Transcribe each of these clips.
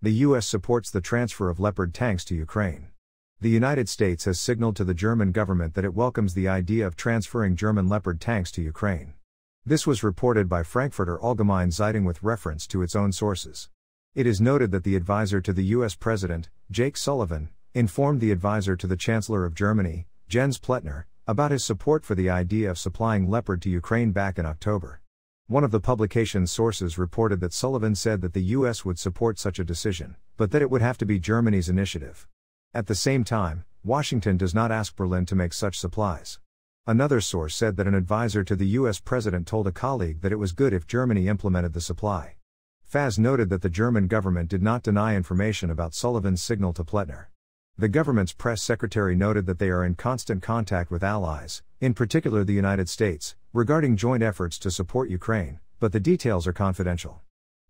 The U.S. supports the transfer of Leopard tanks to Ukraine. The United States has signaled to the German government that it welcomes the idea of transferring German Leopard tanks to Ukraine. This was reported by Frankfurter Allgemeine Zeitung with reference to its own sources. It is noted that the advisor to the U.S. President, Jake Sullivan, informed the advisor to the Chancellor of Germany, Jens Plättner, about his support for the idea of supplying Leopard to Ukraine back in October. One of the publication's sources reported that Sullivan said that the U.S. would support such a decision, but that it would have to be Germany's initiative. At the same time, Washington does not ask Berlin to make such supplies. Another source said that an advisor to the U.S. president told a colleague that it was good if Germany implemented the supply. FAZ noted that the German government did not deny information about Sullivan's signal to Plättner. The government's press secretary noted that they are in constant contact with allies, in particular the United States, regarding joint efforts to support Ukraine, but the details are confidential.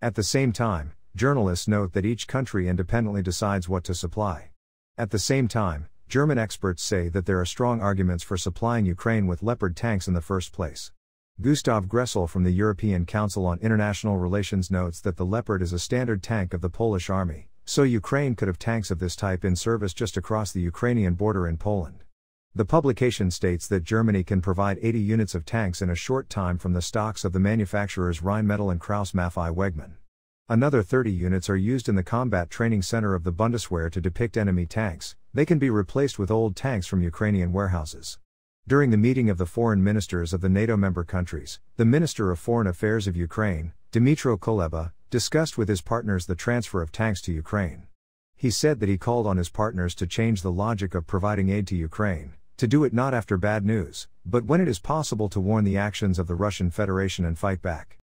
At the same time, journalists note that each country independently decides what to supply. At the same time, German experts say that there are strong arguments for supplying Ukraine with Leopard tanks in the first place. Gustav Gressel from the European Council on International Relations notes that the Leopard is a standard tank of the Polish army, so Ukraine could have tanks of this type in service just across the Ukrainian border in Poland. The publication states that Germany can provide 80 units of tanks in a short time from the stocks of the manufacturers Rheinmetall and Krauss-Maffei-Wegmann. Another 30 units are used in the combat training center of the Bundeswehr to depict enemy tanks. They can be replaced with old tanks from Ukrainian warehouses. During the meeting of the foreign ministers of the NATO member countries, the Minister of Foreign Affairs of Ukraine, Dmytro Kuleba, discussed with his partners the transfer of tanks to Ukraine. He said that he called on his partners to change the logic of providing aid to Ukraine, to do it not after bad news, but when it is possible to warn the actions of the Russian Federation and fight back.